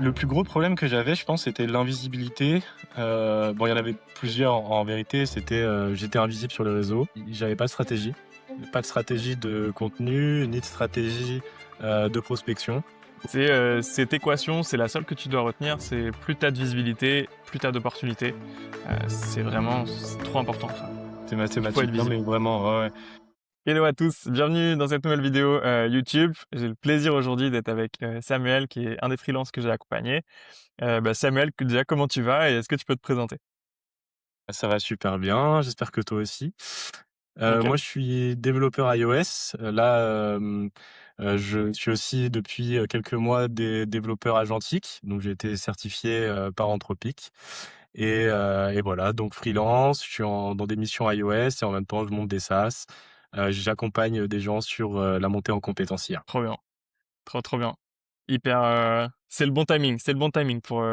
Le plus gros problème que j'avais, je pense, c'était l'invisibilité. Bon, il y en avait plusieurs en vérité. C'était, j'étais invisible sur les réseaux. J'avais pas de stratégie. Pas de stratégie de contenu, ni de stratégie, de prospection. Cette équation, c'est la seule que tu dois retenir, c'est plus tu as de visibilité, plus tu as d'opportunités. C'est trop important ça. C'est Il faut être mathématique. Non, visible. mais vraiment, ouais, ouais. Hello à tous, bienvenue dans cette nouvelle vidéo YouTube. J'ai le plaisir aujourd'hui d'être avec Samuel, qui est un des freelances que j'ai accompagné. Samuel, déjà comment tu vas et est-ce que tu peux te présenter? Ça va super bien, j'espère que toi aussi. Nickel. Moi, je suis développeur iOS. Là, je suis aussi depuis, quelques mois développeur agentique, donc j'ai été certifié, par Anthropic et voilà, donc freelance, je suis dans des missions iOS et en même temps je monte des SaaS. J'accompagne des gens sur, la montée en compétences IA. Trop bien, trop bien. C'est le bon timing pour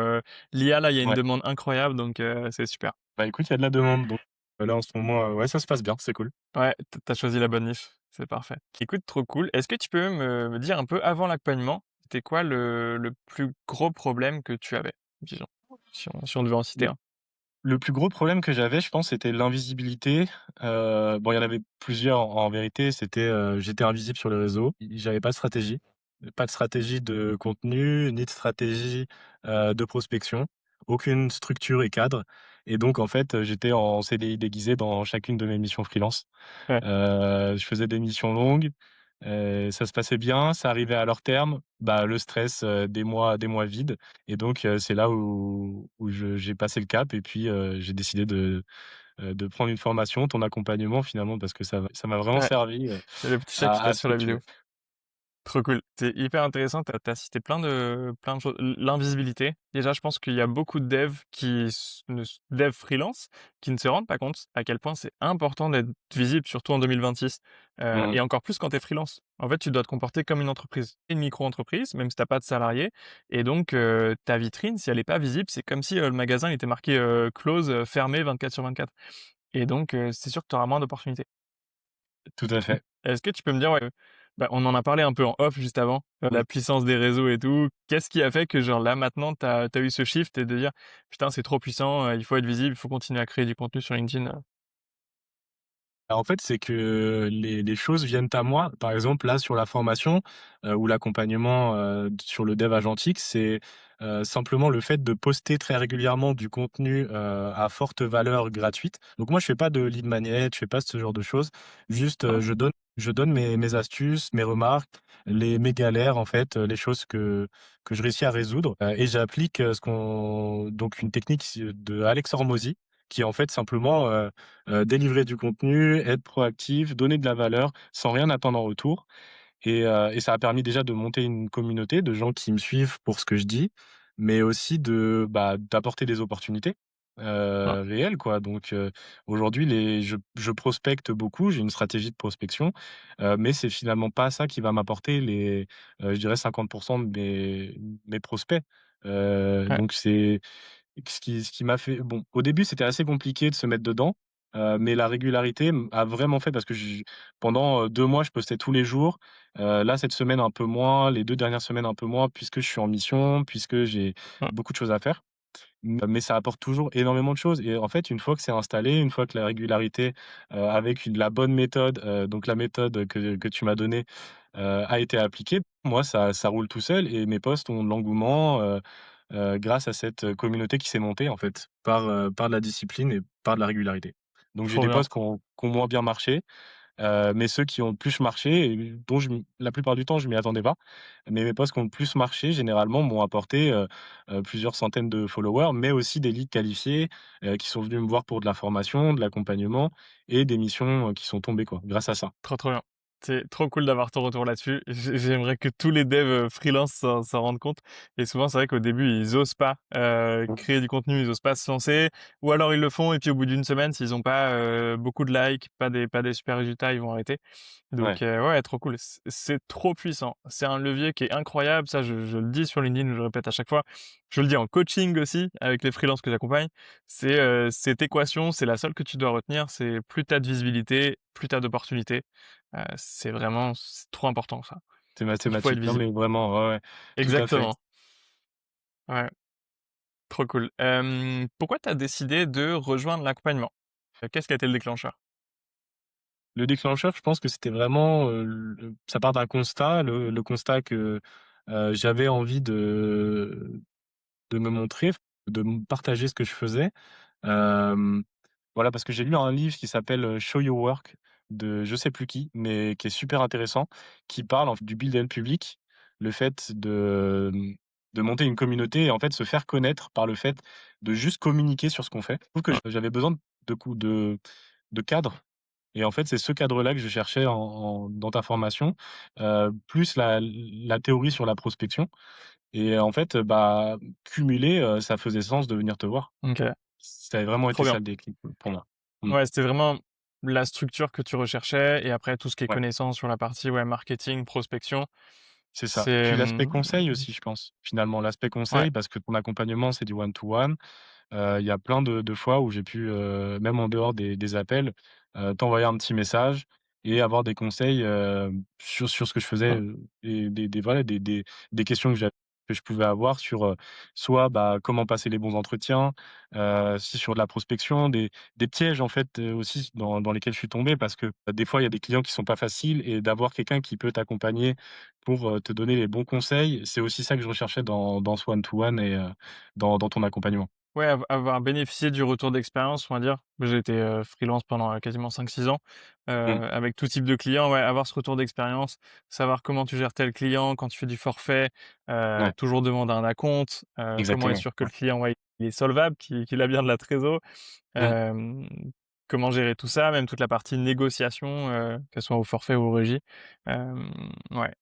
l'IA là, il y a une Ouais, demande incroyable donc c'est super. bah, écoute, il y a de la demande donc là en ce moment, ouais, ça se passe bien, c'est cool. Ouais, tu choisi la bonne niche, c'est parfait. Écoute, trop cool. Est-ce que tu peux me dire un peu avant l'accompagnement, c'était quoi le plus gros problème que tu avais? Disons, si on devait en citer Le un. le plus gros problème que j'avais, je pense, c'était l'invisibilité. Bon, il y en avait plusieurs en vérité. C'était, j'étais invisible sur les réseaux. J'avais pas de stratégie. Pas de stratégie de contenu, ni de stratégie, de prospection. Aucune structure et cadre et donc en fait, j'étais en CDI déguisé dans chacune de mes missions freelance. Ouais, Je faisais des missions longues, ça se passait bien, ça arrivait à leur terme, bah, le stress, des mois vides et donc c'est là où j'ai passé le cap et puis, j'ai décidé de prendre une formation, ton accompagnement finalement parce que ça m'a vraiment ouais, servi, il y a le petit chat qui à passe sur la vidéo. structurer. Trop cool. C'est hyper intéressant, tu as cité plein de choses. L'invisibilité, déjà, je pense qu'il y a beaucoup de devs devs freelance qui ne se rendent pas compte à quel point c'est important d'être visible, surtout en 2026, Mmh. et encore plus quand tu es freelance. En fait, tu dois te comporter comme une entreprise, une micro-entreprise, même si tu pas de salariés et donc ta vitrine, si elle est pas visible, c'est comme si, le magasin il était marqué, close, fermé 24/24 et donc c'est sûr que tu auras moins d'opportunités. Tout à fait. Est-ce que tu peux me dire, ouais, on en a parlé un peu en off juste avant, la Oui. puissance des réseaux et tout. Qu'est-ce qui a fait que genre là maintenant t'as as eu ce shift et de dire: «Putain c'est trop puissant, il faut être visible, il faut continuer à créer du contenu sur LinkedIn»? En fait, c'est que les choses viennent à moi. Par exemple, là, sur la formation, ou l'accompagnement, sur le dev agentique, c'est, simplement le fait de poster très régulièrement du contenu, à forte valeur gratuite. Donc moi, je fais pas de lead magnet, je fais pas ce genre de choses. Juste, Ah, je donne mes astuces, mes remarques, mes galères, en fait, les choses que je réussis à résoudre, et j'applique, donc une technique de Alex Hormozy, qui est en fait simplement, délivrer du contenu, être proactif, donner de la valeur sans rien attendre en retour et ça a permis déjà de monter une communauté de gens qui me suivent pour ce que je dis, mais aussi d'apporter des opportunités, ah, réelles quoi donc aujourd'hui je prospecte beaucoup, j'ai une stratégie de prospection, mais c'est finalement pas ça qui va m'apporter je dirais 50 de mes prospects, ouais, donc c'est ce qui m'a fait bon, au début, c'était assez compliqué de se mettre dedans, mais la régularité a vraiment fait parce que pendant, 2 mois, je postais tous les jours. Là, cette semaine, un peu moins, les 2 dernières semaines, un peu moins, puisque je suis en mission, puisque j'ai ah, beaucoup de choses à faire. Mais ça apporte toujours énormément de choses et en fait, une fois que c'est installé, une fois que la régularité, avec la bonne méthode, donc la méthode que tu m'as donnée, a été appliquée, moi, ça roule tout seul et mes posts ont de l'engouement, grâce à cette communauté qui s'est montée, en fait, par de la discipline et par de la régularité. Donc j'ai trop des bien. posts qui ont moins bien marché, mais ceux qui ont le plus marché et dont la plupart du temps, je m'y attendais pas. Mais mes posts qui ont le plus marché, généralement, m'ont apporté, plusieurs centaines de followers, mais aussi des leads qualifiés, qui sont venus me voir pour de la formation, de l'accompagnement et des missions, qui sont tombées, quoi, grâce à ça. Trop bien. C'est trop cool d'avoir ton retour là-dessus. J'aimerais que tous les devs, freelance s'en rendent compte et souvent, c'est vrai qu'au début, ils osent pas, créer du contenu, ils osent pas se lancer ou alors ils le font et puis au bout d'une semaine, s'ils ont pas, beaucoup de likes, pas des super résultats, ils vont arrêter. Ouais. Donc ouais, trop cool. C'est trop puissant. C'est un levier qui est incroyable. Ça, je le dis sur LinkedIn, je le répète à chaque fois. Je le dis en coaching aussi avec les freelances que j'accompagne. Cette équation, c'est la seule que tu dois retenir. C'est plus tu as de visibilité, plus tu as d'opportunités. C'est trop important ça. C'est Il faut être mathématique. Non, visible. mais vraiment, ouais, ouais, tout à fait. Exactement. Ouais, trop cool. Pourquoi tu as décidé de rejoindre l'accompagnement? Qu'est-ce qui a été le déclencheur? Le déclencheur, je pense que c'était vraiment, le ça part d'un constat, le constat que, j'avais envie de me montrer, de me partager ce que je faisais. Hem, voilà, parce que j'ai lu un livre qui s'appelle, Show Your Work de je sais plus qui, mais qui est super intéressant, qui parle en fait du build public, le fait de monter une communauté et en fait se faire connaître par le fait de juste communiquer sur ce qu'on fait. Je trouve que Mmh, j'avais besoin de cadre et en fait, c'est ce cadre-là que je cherchais dans ta formation, plus la théorie sur la prospection et en fait, bah, cumulé, ça faisait sens de venir te voir. OK, Ça a vraiment trop été bien. ça le déclic, pour moi. Mmh. Ouais, c'était vraiment la structure que tu recherchais et après tout ce qui est Ouais, connaissance sur la partie, ouais, marketing, prospection, c'est ça. c'est, Puis l'aspect conseil aussi, je pense. Finalement, l'aspect ouais, conseil parce que ton accompagnement, c'est du one to one. Il y a plein de fois où j'ai pu, même en dehors des appels, t'envoyer un petit message et avoir des conseils, sur ce que je faisais, mmh, et des voilà, des questions que je pouvais avoir sur, soit, bah, comment passer les bons entretiens, si sur de la prospection, des pièges en fait, aussi dans lesquels je suis tombé parce que, des fois, il y a des clients qui sont pas faciles et d'avoir quelqu'un qui peut t'accompagner pour, te donner les bons conseils, c'est aussi ça que je recherchais dans ce one to one et dans ton accompagnement. ouais, avoir bénéficié du retour d'expérience, on va dire. J'ai été, freelance pendant, quasiment 5-6 ans, Mmh. avec tout type de clients, ouais, avoir ce retour d'expérience, savoir comment tu gères tel client quand tu fais du forfait, Ouais, toujours demander un acompte, comment être exactement, sûr que ouais. le client, ouais, il est solvable, qu'il a bien de la trésor, Mmh. hem, comment gérer tout ça, même toute la partie négociation, qu'elle soit au forfait ou au régie, ouais,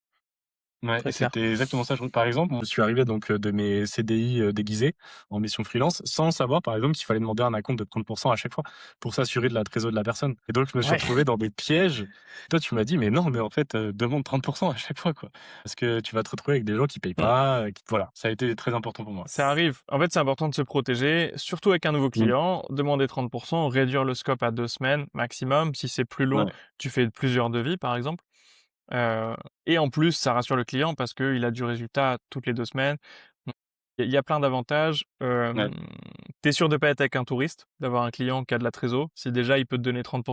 Ouais et très clair. c'était exactement ça. Par exemple, moi, je suis arrivé donc, de mes CDI, déguisés en mission freelance, sans savoir par exemple qu'il fallait demander un acompte de 30 à chaque fois, pour s'assurer de la trésorerie de la personne et donc je me suis Ouais. retrouvé dans des pièges. Toi, tu m'as dit: «Mais non, mais en fait, demande 30 à chaque fois, quoi». Parce que tu vas te retrouver avec des gens qui payent Mmh. pas, qui voilà, ça a été très important pour moi. Ça arrive. En fait, c'est important de se protéger, surtout avec un nouveau Mmh. client. Demander 30, réduire le scope à 2 semaines maximum. Si c'est plus long, Ouais. tu fais plusieurs devis, par exemple. Heu et en plus, ça rassure le client parce qu'il a du résultat toutes les 2 semaines. Donc il y a plein d'avantages. Ouais. Tu es sûr de pas être avec un touriste, d'avoir un client qui a de la trésor. Si déjà il peut te donner 30,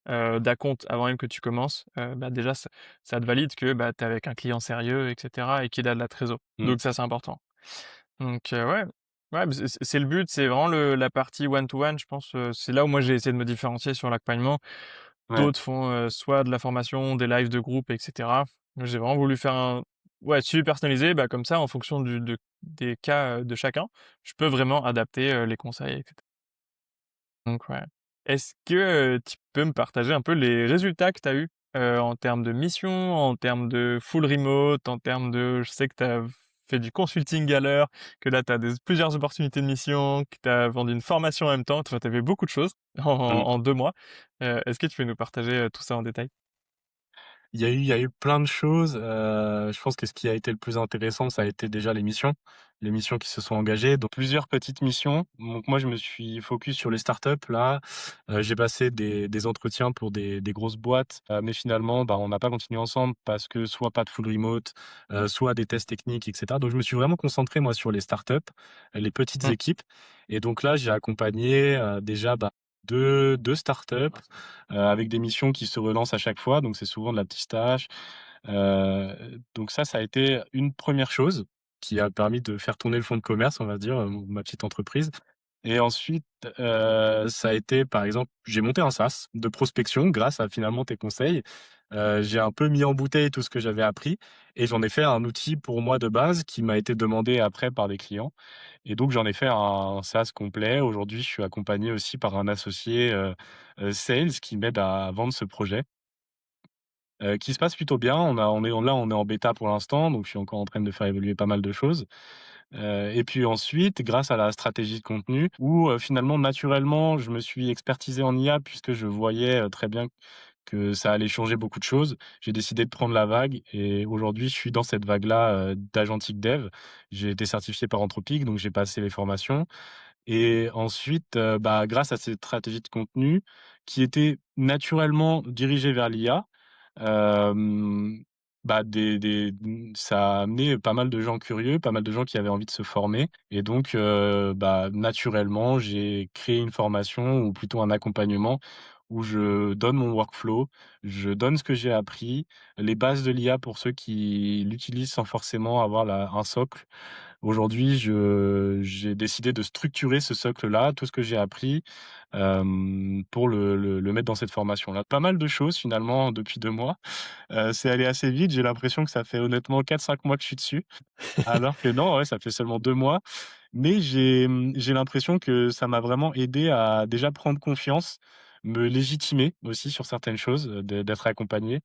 d'acompte avant même que tu commences, bah, déjà ça te valide que, bah, tu es avec un client sérieux et cetera et qu'il a de la trésor. Mmh. Donc ça, c'est important. Donc ouais, ouais, mais c'est le but, c'est vraiment le la partie one to one, je pense, c'est là où moi j'ai essayé de me différencier sur l'accompagnement. Ouais. D'autres font, soit de la formation, des lives de groupe et cetera. Moi, j'ai vraiment voulu faire un ouais, suivi personnalisé, bah, comme ça, en fonction des cas, de chacun, je peux vraiment adapter, les conseils et cetera. Donc ouais. Est-ce que, tu peux me partager un peu les résultats que tu as eus, en termes de mission, en termes de full remote, en termes de je sais que tu as fait du consulting à l'heure, que là tu as plusieurs opportunités de mission, que tu as vendu une formation en même temps, enfin tu as fait beaucoup de choses Mmh. en 2 mois. Est-ce que tu peux nous partager, tout ça en détail? Il y a eu plein de choses, je pense que ce qui a été le plus intéressant, ça a été déjà les missions qui se sont engagées, donc plusieurs petites missions. Donc moi, je me suis focus sur les startups là, j'ai passé des entretiens pour des grosses boîtes, mais finalement, bah, on n'a pas continué ensemble parce que soit pas de full remote, soit des tests techniques et cetera. Donc je me suis vraiment concentré moi sur les startups, les petites Mmh. équipes et donc là, j'ai accompagné, déjà, bah, deux startups. Avec des missions qui se relancent à chaque fois, donc c'est souvent de la petite tâche. Donc ça a été une première chose qui a permis de faire tourner le fonds de commerce, on va dire, ma petite entreprise et ensuite, ça a été par exemple, j'ai monté un SaaS de prospection grâce à finalement tes conseils. J'ai un peu mis en bouteille tout ce que j'avais appris et j'en ai fait un outil pour moi de base qui m'a été demandé après par des clients et donc j'en ai fait un SaaS complet. Aujourd'hui, je suis accompagné aussi par un associé, sales qui m'aide à vendre ce projet, qui se passe plutôt bien. On est en bêta pour l'instant, donc je suis encore en train de faire évoluer pas mal de choses. Et puis ensuite, grâce à la stratégie de contenu où, finalement, naturellement, je me suis expertisé en IA puisque je voyais, très bien que ça allait changer beaucoup de choses. J'ai décidé de prendre la vague et aujourd'hui, je suis dans cette vague-là, d'agentic dev. J'ai été certifié par Anthropic, donc j'ai passé les formations et ensuite, bah, grâce à cette stratégie de contenu qui était naturellement dirigée vers l'IA, Bah, ça a amené pas mal de gens curieux, pas mal de gens qui avaient envie de se former et donc bah, naturellement, j'ai créé une formation ou plutôt un accompagnement où je donne mon workflow, je donne ce que j'ai appris, les bases de l'IA pour ceux qui l'utilisent sans forcément avoir un socle. Aujourd'hui, j'ai décidé de structurer ce socle-là, tout ce que j'ai appris, pour le mettre dans cette formation-là. Pas mal de choses finalement depuis 2 mois. C'est allé assez vite, j'ai l'impression que ça fait honnêtement 4-5 mois que je suis dessus, alors que non, ouais, ça fait seulement 2 mois. Mais j'ai l'impression que ça m'a vraiment aidé à déjà prendre confiance, me légitimer aussi sur certaines choses, d'être accompagné.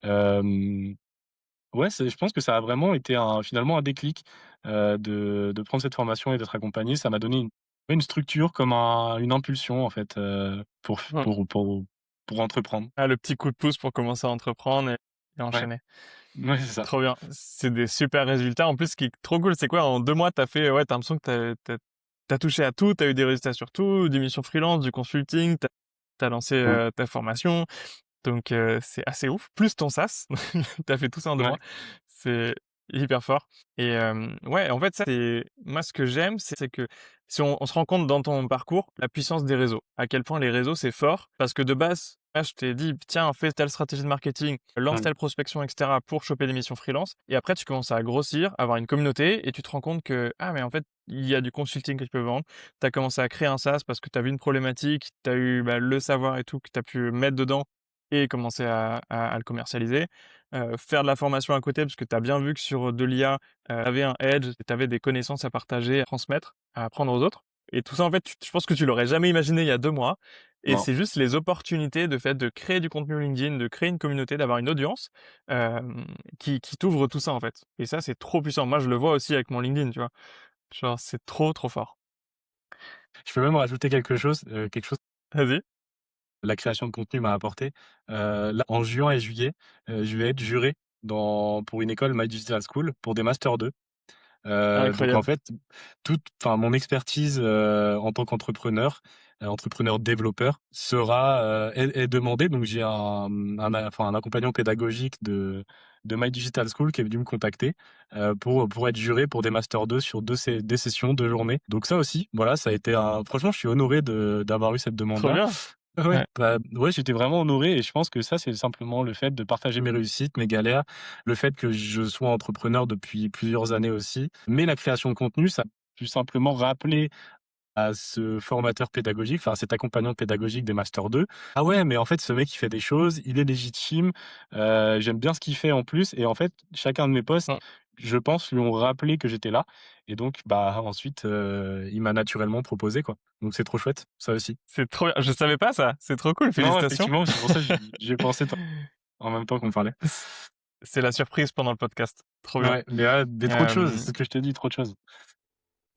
Hem, ouais, je pense que ça a vraiment été finalement un déclic, de prendre cette formation et d'être accompagné. Ça m'a donné une structure comme une impulsion en fait, Mmh. pour entreprendre. Ah, le petit coup de pouce pour commencer à entreprendre et Ouais, enchaîner. ouais, c'est ça. Trop bien. C'est des super résultats. En plus, ce qui est trop cool, c'est quoi? En 2 mois, t'as fait ouais, t'as l'impression que t'as touché à tout, t'as eu des résultats sur tout, des missions freelance, du consulting, t'as lancé, Mmh. ta formation. Donc c'est assez ouf. Plus ton SaaS, tu fait tout ça en 2 mois. Ouais, C'est hyper fort et ouais, en fait, ça, c'est moi, ce que j'aime, c'est que si on se rend compte dans ton parcours, la puissance des réseaux. À quel point les réseaux, c'est fort parce que de base, là, je t'ai dit: «Tiens, fais telle stratégie de marketing, lance mmh, telle prospection et cetera pour choper des missions freelance» et après tu commences à grossir, avoir une communauté et tu te rends compte que: «Ah mais en fait, il y a du consulting que tu peux vendre». Tu as commencé à créer un SaaS parce que tu as vu une problématique, tu as eu, bah, le savoir et tout que tu as pu mettre dedans et commencer à le commercialiser. Faire de la formation à côté parce que tu as bien vu que sur de l'IA, tu avais un edge, tu avais des connaissances à partager, à transmettre, à apprendre aux autres et tout ça, en fait, je pense que tu l'aurais jamais imaginé il y a 2 mois et non. c'est juste les opportunités de fait de créer du contenu LinkedIn, de créer une communauté, d'avoir une audience, qui t'ouvre tout ça, en fait et ça, c'est trop puissant. Moi, je le vois aussi avec mon LinkedIn, tu vois? Genre, c'est trop, trop fort. Je peux même rajouter quelque chose Vas-y. que la création de contenu m'a apporté. Là, en juin et juillet, je vais être juré pour une école My Digital School pour des master 2. Donc en Incroyable. fait, mon expertise, en tant qu'entrepreneur, entrepreneur développeur est demandée. Donc j'ai un accompagnant pédagogique de My Digital School qui est venu me contacter, pour être juré pour des master 2 sur des sessions, 2 journées. Donc ça aussi, voilà, ça a été franchement, je suis honoré d'avoir eu cette Trop demande-là. bien. Ouais, Ouais. bah, ouais, j'étais vraiment honoré et je pense que ça, c'est simplement le fait de partager mes réussites, mes galères, le fait que je sois entrepreneur depuis plusieurs années aussi. Mais la création de contenu, ça a pu simplement rappeler à ce formateur pédagogique, enfin, cet accompagnant pédagogique des master 2. Ah ouais, mais en fait, ce mec, il fait des choses, il est légitime, j'aime bien ce qu'il fait en plus et en fait, chacun de mes posts, Mmh. je pense, lui ont rappelé que j'étais là et donc, bah, ensuite, il m'a naturellement proposé, quoi. Donc c'est trop chouette, ça aussi. C'est trop bien. Je savais pas ça. C'est trop cool, Non, félicitations. effectivement, c'est pour ça que j'y ai pensé en même temps qu'on parlait. C c'est la surprise pendant le podcast. Trop bien. Ouais, mais trop de choses, c'est ce que je t'ai dit, trop de choses.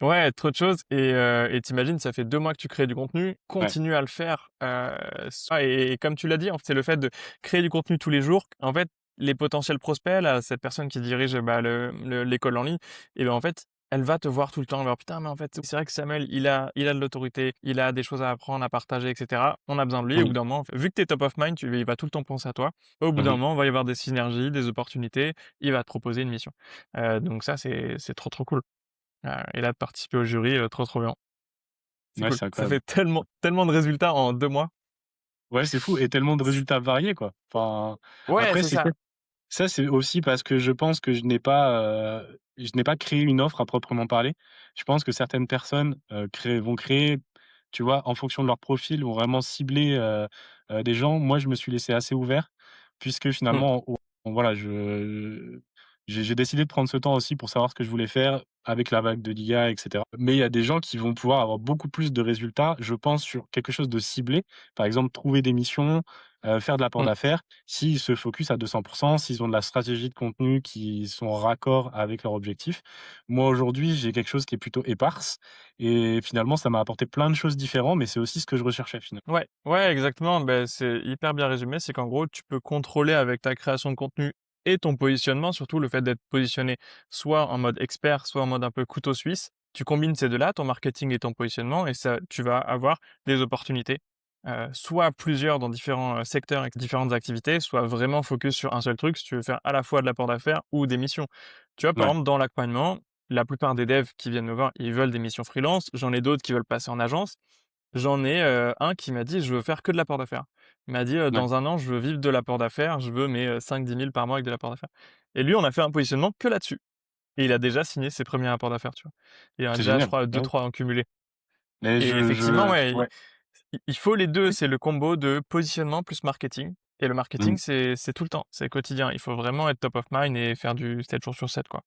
Ouais, trop de choses et tu ça fait 2 mois que tu crées du contenu, Ouais. continue à le faire, ça et comme tu l'as dit, en fait, c'est le fait de créer du contenu tous les jours. En fait, les potentiels prospects, là, cette personne qui dirige, bah, l'école en ligne et ben, en fait, elle va te voir tout le temps, elle va dire: «Putain, mais en fait, c'est vrai que Samuel, il a de l'autorité, il a des choses à apprendre, à partager et cetera. On a besoin de lui» et au bout Mmh. d'un moment, vu que tu es top of mind, il va tout le temps penser à toi. Au bout Mmh d'un mh. moment, il va y avoir des synergies, des opportunités, il va te proposer une mission. Donc ça, c'est trop, trop cool. Et là, de participer au jury, trop, trop bien. C'est Ouais, cool. c'est Ça incroyable. fait tellement tellement de résultats en 2 mois. Ouais, c'est fou et tellement de résultats variés, quoi. Enfin, Ouais, après, c'est ça. ça, c'est aussi parce que je pense que je n'ai pas créé une offre à proprement parler. Je pense que certaines personnes, vont créer, tu vois, en fonction de leur profil, vont vraiment cibler, des gens. Moi, je me suis laissé assez ouvert puisque Mmh, finalement, voilà, j'ai décidé de prendre ce temps aussi pour savoir ce que je voulais faire avec la vague de l'IA et cetera. Mais il y a des gens qui vont pouvoir avoir beaucoup plus de résultats, je pense, sur quelque chose de ciblé. Par exemple, trouver des missions, faire de l'apport mmh. d'affaires. S'ils se focus à 200%, s'ils ont de la stratégie de contenu qui sont en raccord avec leur objectif. Moi, aujourd'hui, j'ai quelque chose qui est plutôt éparse et finalement, ça m'a apporté plein de choses différentes, mais c'est aussi ce que je recherchais finalement. Ouais, ouais, exactement. Ben c'est hyper bien résumé. C'est qu'en gros, tu peux contrôler avec ta création de contenu et ton positionnement, surtout le fait d'être positionné soit en mode expert, soit en mode un peu couteau suisse. Tu combines ces 2 là, ton marketing et ton positionnement et ça tu vas avoir des opportunités, soit plusieurs dans différents, secteurs avec différentes activités, soit vraiment focus sur un seul truc si tu veux faire à la fois de l'apport d'affaires ou des missions. Tu vois, par Ouais, exemple, dans l'accompagnement, la plupart des devs qui viennent me voir, ils veulent des missions freelance. J'en ai d'autres qui veulent passer en agence. J'en ai, un qui m'a dit: «Je veux faire que de l'apport d'affaires». Il m'a dit: ouais, «Dans un an, je veux vivre de l'apport d'affaires, je veux mes, 5-10 000 par mois avec de l'apport d'affaires» et lui, on a fait un positionnement que là-dessus et il a déjà signé ses premiers apports d'affaires, tu vois? Il en a c'est déjà, je génial. crois, Bah oui. 2-3 en cumulé Mais et effectivement, ouais, ouais. il faut les 2. C'est le combo de positionnement plus marketing et le Mmh. marketing, c'est tout le temps, c'est quotidien. Il faut vraiment être top of mind et faire du 7 jours sur 7, quoi.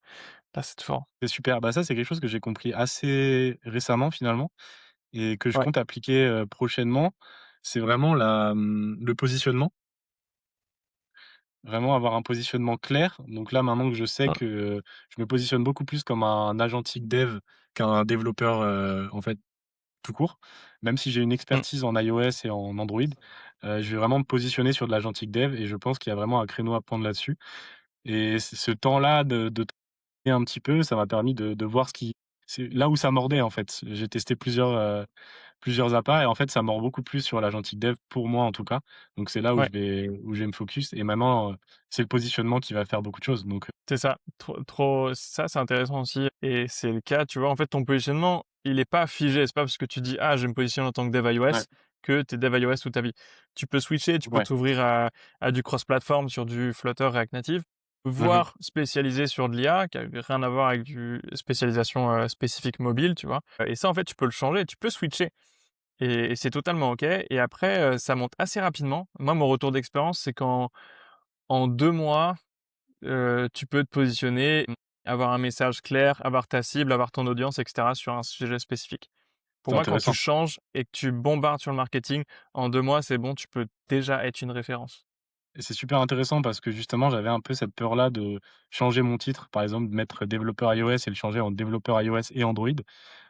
Là, c'est fort. C'est super. Bah, ça, c'est quelque chose que j'ai compris assez récemment finalement et que je Ouais. compte appliquer, prochainement. C'est vraiment le positionnement. Vraiment avoir un positionnement clair. Donc là, maintenant que je sais Mmh, que je me positionne beaucoup plus comme un agentique dev qu'un développeur, en fait, tout court. Même si j'ai une mmh, expertise en iOS et en Android, je vais vraiment me positionner sur de l'agentique dev et je pense qu'il y a vraiment un créneau à prendre là-dessus et ce temps-là de tester un petit peu, ça m'a permis de voir ce qui c'est là où ça mordait, en fait. J'ai testé plusieurs appâts et en fait, ça mord beaucoup plus sur l'agentique dev pour moi, en tout cas. Donc c'est là ouais. où je vais me focus et maintenant, c'est le positionnement qui va faire beaucoup de choses donc C'est ça, trop ça, c'est intéressant aussi et c'est le cas, tu vois? En fait, ton positionnement, il est pas figé. C'est pas parce que tu dis: «Ah, je vais me positionner en tant que dev ouais, iOS» que tu es dev iOS toute ta vie. Tu peux switcher, tu peux ouais. t'ouvrir à du cross-platform sur du Flutter, React Native, Mmh. voire spécialiser sur de l'IA qui a rien à voir avec du spécialisation, spécifique mobile, tu vois? Et ça, en fait, tu peux le changer, tu peux switcher et c'est totalement OK et après, ça monte assez rapidement. Moi, mon retour d'expérience, c'est qu'en 2 mois, tu peux te positionner, avoir un message clair, avoir ta cible, avoir ton audience et cetera sur un sujet spécifique. Pour C'est moi, quand tu intéressant changes et que tu bombardes sur le marketing, en 2 mois, c'est bon, tu peux déjà être une référence. et c'est super intéressant parce que justement, j'avais un peu cette peur-là de changer mon titre, par exemple, de mettre développeur iOS et le changer en développeur iOS et Android.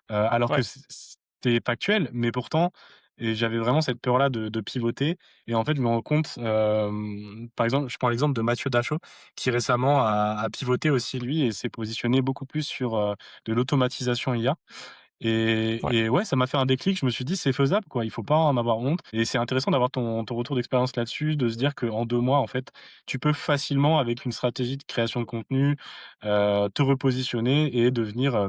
Alors que Ouais. c'était factuel, mais pourtant et j'avais vraiment cette peur-là de pivoter et en fait, je me rends compte, par exemple, je prends l'exemple de Mathieu Dachau qui récemment a pivoté aussi lui et s'est positionné beaucoup plus sur, de l'automatisation IA Ouais. et ouais, ça m'a fait un déclic. Je me suis dit: «C'est faisable, quoi, il faut pas en avoir honte» et c'est intéressant d'avoir ton retour d'expérience là-dessus, de se dire qu'en 2 mois, en fait, tu peux facilement, avec une stratégie de création de contenu, te repositionner et devenir,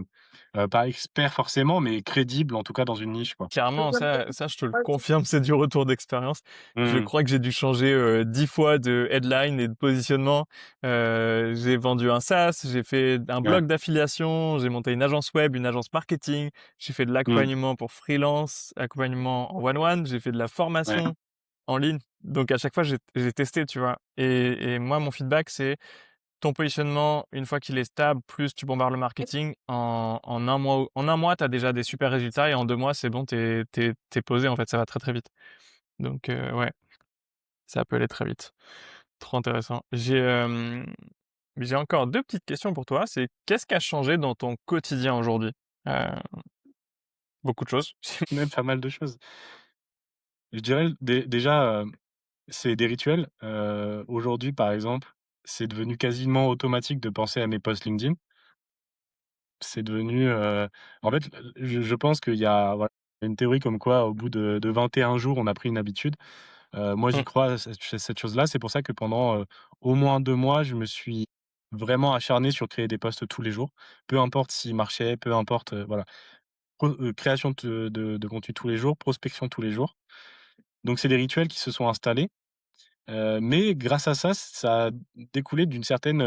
pas expert forcément, mais crédible, en tout cas dans une niche, quoi. Clairement, ça, je te le confirme, c'est du retour d'expérience. Je Mmh. crois que j'ai dû changer, 10 fois de headline et de positionnement. J'ai vendu un SaaS, j'ai fait un Ouais. blog d'affiliation, j'ai monté une agence web, une agence marketing, j'ai fait de Mmh. l'accompagnement pour freelance, accompagnement en one-one, j'ai fait de la Ouais. formation en ligne. Donc à chaque fois, j'ai testé, tu vois? Et moi, mon feedback, c'est ton positionnement, une fois qu'il est stable, plus tu bombardes le marketing, en 1 mois tu as déjà des super résultats et en 2 mois, c'est bon, tu es posé, en fait, ça va très, très vite. Donc ouais, ça peut aller très vite. Trop intéressant. J'ai encore 2 petites questions pour toi, c'est qu'est-ce qui a changé dans ton quotidien aujourd'hui? Heu, beaucoup de choses. Même pas mal de choses. Je dirais déjà, c'est des rituels. Aujourd'hui, par exemple, c'est devenu quasiment automatique de penser à mes posts LinkedIn. C'est devenu, en fait, je pense qu'il y a voilà, une théorie comme quoi au bout de 21 jours, on a pris une habitude. Moi, j'y Mmh, crois à cette chose-là. C'est pour ça que pendant, au moins 2 mois, je me suis vraiment acharné sur créer des posts tous les jours. Peu importe s'ils marchaient, peu importe, voilà. Création de contenu tous les jours, prospection tous les jours. Donc c'est des rituels qui se sont installés. Mais grâce à ça, ça a découlé d'une certaine,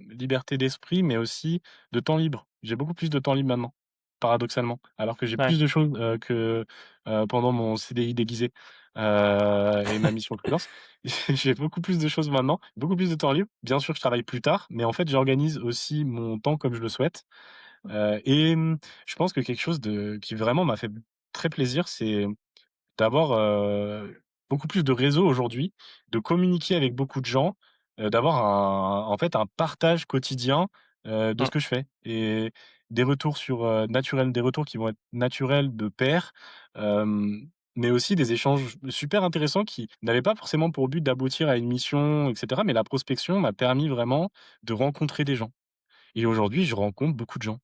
liberté d'esprit, mais aussi de temps libre. J'ai beaucoup plus de temps libre maintenant, paradoxalement. Alors que j'ai ouais, plus de choses, que, pendant mon CDI déguisé, et ma mission freelance. J'ai beaucoup plus de choses maintenant, beaucoup plus de temps libre. Bien sûr, je travaille plus tard, mais en fait, j'organise aussi mon temps comme je le souhaite. Je pense que quelque chose qui vraiment m'a fait très plaisir, c'est d'avoir, beaucoup plus de réseaux aujourd'hui, de communiquer avec beaucoup de gens, d'avoir en fait, un partage quotidien, de mmh, ce que je fais et des retours naturels, des retours qui vont être naturels de pairs, mais aussi des échanges super intéressants qui n'avaient pas forcément pour but d'aboutir à une mission et cetera, mais la prospection m'a permis vraiment de rencontrer des gens et aujourd'hui, je rencontre beaucoup de gens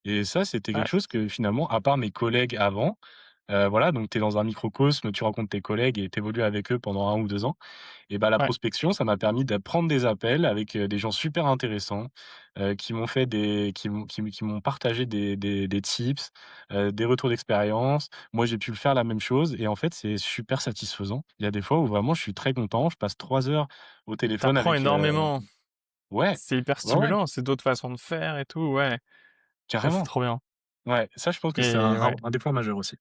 et ça, c'était quelque ouais, chose que finalement, à part mes collègues avant, Voilà, donc tu es dans un microcosme, tu rencontres tes collègues et tu évolues avec eux pendant 1 ou 2 ans. Et bah, la Ouais. prospection, ça m'a permis de prendre des appels avec, des gens super intéressants, qui m'ont fait des qui m'ont partagé des tips, des retours d'expérience. Moi, j'ai pu le faire la même chose et en fait, c'est super satisfaisant. Il y a des fois où vraiment je suis très content, je passe 3 heures au téléphone Tu avec, énormément. ouais, C'est hyper ouais, ouais, stimulant, c'est d'autres façons de faire et tout, ouais. Ça, c'est carrément. trop bien. Ouais, ça, je pense que c'est Et ouais. un des points majeurs aussi.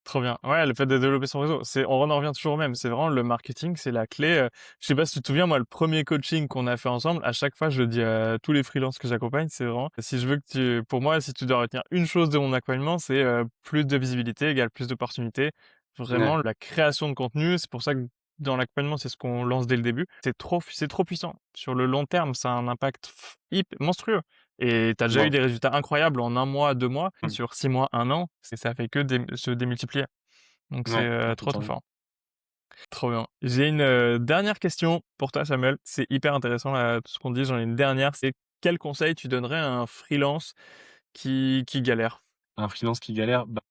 Trop bien. Ouais, le fait de développer son réseau, on en revient toujours au même. C'est vraiment le marketing, c'est la clé. Je sais pas si tu te souviens, moi, le premier coaching qu'on a fait ensemble, à chaque fois, je le dis à tous les freelances que j'accompagne, c'est vraiment, si je veux que pour moi, si tu dois retenir une chose de mon accompagnement, c'est plus de visibilité égale plus d'opportunités. Vraiment, Ouais, la création de contenu, c'est pour ça que dans l'accompagnement, c'est ce qu'on lance dès le début. C'est trop puissant. Sur le long terme, ça a un impact monstrueux. Et tu as déjà eu waouh. des résultats incroyables en 1 mois, 2 mois. Mmh. Sur 6 mois, 1 an, ça fait que se démultiplier. Donc c'est Ouais, trop, trop totalement. fort. Trop bien. J'ai une dernière question pour toi, Samuel. C'est hyper intéressant là, tout ce qu'on dit. J'en ai une dernière. C'est quel conseil tu donnerais à un freelance qui galère? Un freelance qui galère, bah,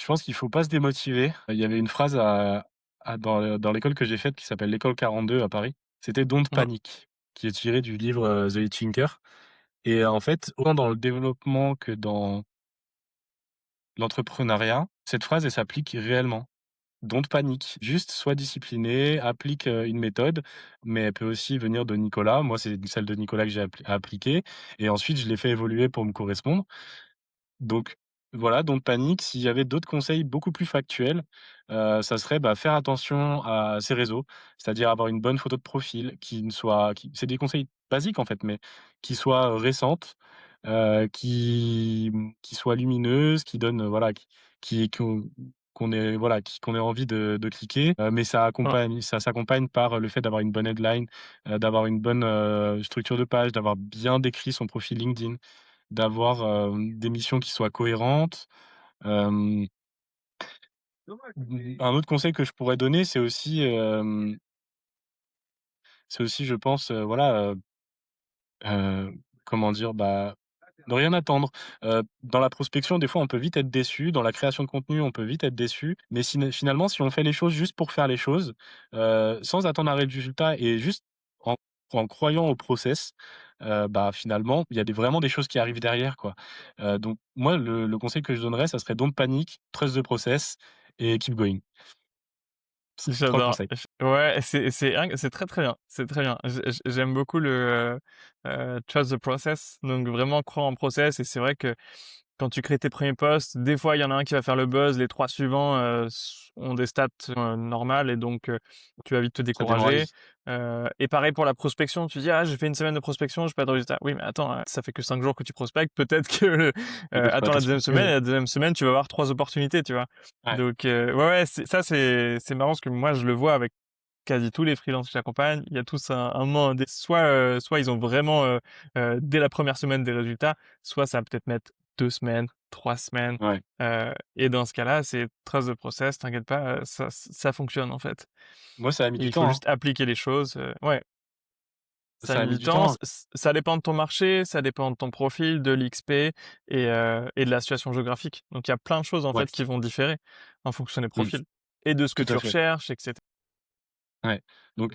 je pense qu'il faut pas se démotiver. Il y avait une phrase dans l'école que j'ai faite qui s'appelle l'école 42 à Paris. C'était «Don't Mmh. panic», qui est tiré du livre, The Hitchhiker et en fait, autant dans le développement que dans l'entrepreneuriat, cette phrase, elle s'applique réellement. Don't panic, juste sois discipliné, applique, une méthode, mais elle peut aussi venir de Nicolas. Moi, c'est celle de Nicolas que j'ai appliquée et ensuite je l'ai fait évoluer pour me correspondre. Donc voilà, donc panique. S'il y avait d'autres conseils beaucoup plus factuels, ça serait, bah, faire attention à ses réseaux, c'est-à-dire avoir une bonne photo de profil qui ne soit qui c'est des conseils basiques, en fait, mais qui soit récente, qui soit lumineuse, qui donne, voilà, qui qu'on ait voilà, qu'on ait envie de cliquer, mais Ouais. ça s'accompagne par le fait d'avoir une bonne headline, d'avoir une bonne, structure de page, d'avoir bien décrit son profil LinkedIn. D'avoir, des missions qui soient cohérentes. Hem, un autre conseil que je pourrais donner, c'est aussi je pense, voilà, comment dire? Bah, ne rien attendre. Dans la prospection, des fois, on peut vite être déçu. Dans la création de contenu, on peut vite être déçu. Mais finalement, si on fait les choses juste pour faire les choses, sans attendre un résultat et juste en en croyant au process, bah, finalement, il y a vraiment des choses qui arrivent derrière, quoi. Donc moi, le conseil que je donnerais, ça serait don't panic, trust the process et keep going. 3 J'adore. conseils. Ouais, c'est très, très bien, c'est très bien. J'aime beaucoup trust the process, donc vraiment croire en process et c'est vrai que quand tu crées tes premiers posts, des fois, il y en a un qui va faire le buzz, les 3 suivants, ont des stats, normales et donc tu vas vite te Ça décourager. démoralise. Et pareil pour la prospection, tu dis: «Ah, j'ai fait une semaine de prospection, j'ai pas de résultat». Oui, mais attends, ça fait que 5 jours que tu prospectes, peut-être que Peut-être attends la deuxième pas. semaine et la deuxième semaine, tu vas avoir 3 opportunités, tu vois? Ouais, Donc ouais, ouais, c'est marrant parce que moi, je le vois avec quasi tous les freelances que j'accompagne. Il y a tous un moment, soit ils ont vraiment, dès la première semaine des résultats, soit ça va peut-être mettre 2 semaines, 3 semaines, ouais. et dans ce cas-là, c'est trust the process, t'inquiète pas, ça fonctionne, en fait Moi, ça a mis et du il faut temps, hein. juste appliquer les choses, ouais. Ça a Ça a mis mis du du temps, temps. ça dépend de ton marché, ça dépend de ton profil, de l'XP et de la situation géographique. Donc il y a plein de choses, en Ouais. fait, qui vont différer en fonction des Mmh. profils et de ce que Tout tu à fait. recherches et cetera. Ouais. Donc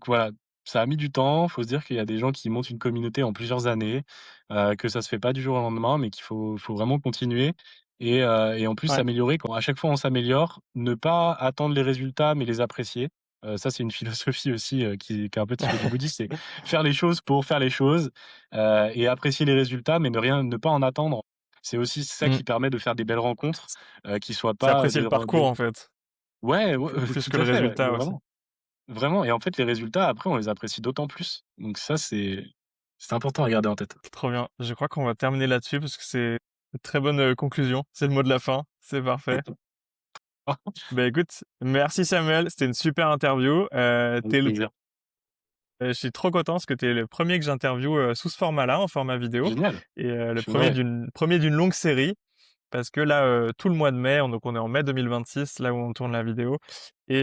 voilà, ça a mis du temps. Faut se dire qu'il y a des gens qui montent une communauté en plusieurs années, que ça se fait pas du jour au lendemain, mais qu'il faut vraiment continuer et en plus Ouais. s'améliorer. Quand à chaque fois on s'améliore, ne pas attendre les résultats, mais les apprécier. Ça, c'est une philosophie aussi, qui est un peu tirée du bouddhisme, c'est faire les choses pour faire les choses, et apprécier les résultats, mais ne pas en attendre. C'est aussi ça Mmh. qui permet de faire des belles rencontres, qui soient C'est pas apprécier des le parcours, des en fait, ouais, plus tout que le à fait, ouais, résultat aussi. vraiment. Vraiment et en fait, les résultats après, on les apprécie d'autant plus. Donc ça, c'est important à garder en tête. Trop bien. Je crois qu'on va terminer là-dessus parce que c'est une très bonne, conclusion. C'est le mot de la fin. C'est parfait. Bah, écoute, merci Samuel, c'était une super interview. Avec plaisir. Je suis trop content parce que tu es le premier que j'interviewe, sous ce format-là, en format vidéo Génial. et le Je suis ouais, premier d'une longue série parce que là, tout le mois de mai, donc on est en mai 2026, là où on tourne la vidéo, et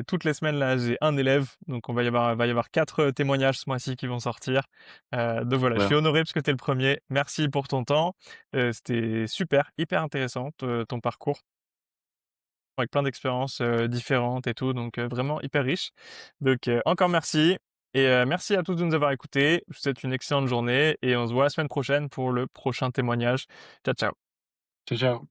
toutes les semaines là, j'ai un élève, donc va y avoir 4 témoignages ce mois-ci qui vont sortir. Donc voilà, je suis Voilà. honoré parce que tu es le premier. Merci pour ton temps. C'était super, hyper intéressant ton parcours avec plein d'expériences différentes et tout, donc vraiment hyper riche. Donc encore merci. Et merci à tous de nous avoir écoutés. Je vous souhaite une excellente journée et on se voit la semaine prochaine pour le prochain témoignage. Ciao, ciao. Ciao, ciao.